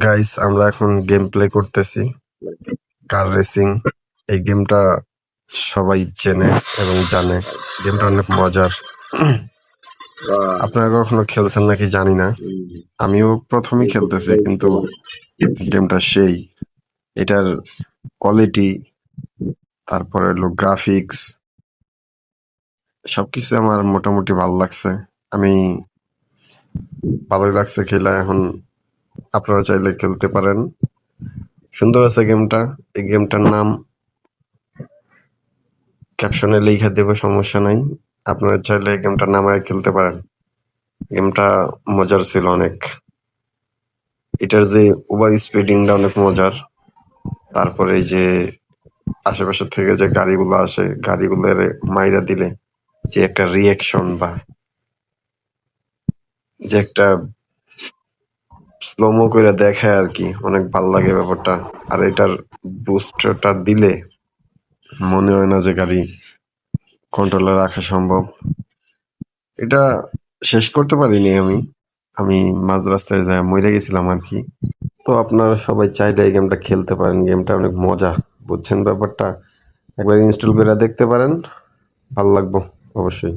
Guys, আমরা এখন game play করতেছি কার রেসিং। এই গেমটা সবাই চেনে এবং জানে। গেমটা অনেক মজার। আপনারা কখনো খেলছেন নাকি জানি না। আমিও প্রথমেই খেলতেছি, কিন্তু গেমটা সেই। এটার কোয়ালিটি, তারপরে হলো গ্রাফিক্স, সবকিছু আমার মোটামুটি ভালো লাগছে। আমি ভালোই লাগছে খেলা। এখন আপনারা চাইলে খেলতে পারেন। সুন্দর আছে গেমটা। এই গেমটার নাম ক্যাপশনে লিখে দেবো, সমস্যা নাই। আপনারা চাইলে গেমটা নামায় খেলতে পারেন। গেমটা মজার ছিল অনেক। এটার যে ওভার স্পিডিংটা অনেক মজার। তারপরে এই যে আশেপাশে থেকে যে গাড়িগুলো আসে, গাড়িগুলোর মাইরা দিলে যে একটা রিয়াকশন বা যে একটা স্লোমো করে দেখায় আর কি, অনেক ভাল লাগে ব্যাপারটা। আর এটার বুস্টটা দিলে মনে হয় না যে গাড়ি কন্ট্রোলে রাখা সম্ভব। এটা শেষ করতে পারিনি আমি। আমি মাঝ রাস্তায় যাই মরে গেছিলাম আর কি। তো আপনারা সবাই চাইলে এই গেমটা খেলতে পারেন। গেমটা অনেক মজা, বুঝছেন ব্যাপারটা। একবার ইনস্টল করে দেখতে পারেন, ভালো লাগবে অবশ্যই।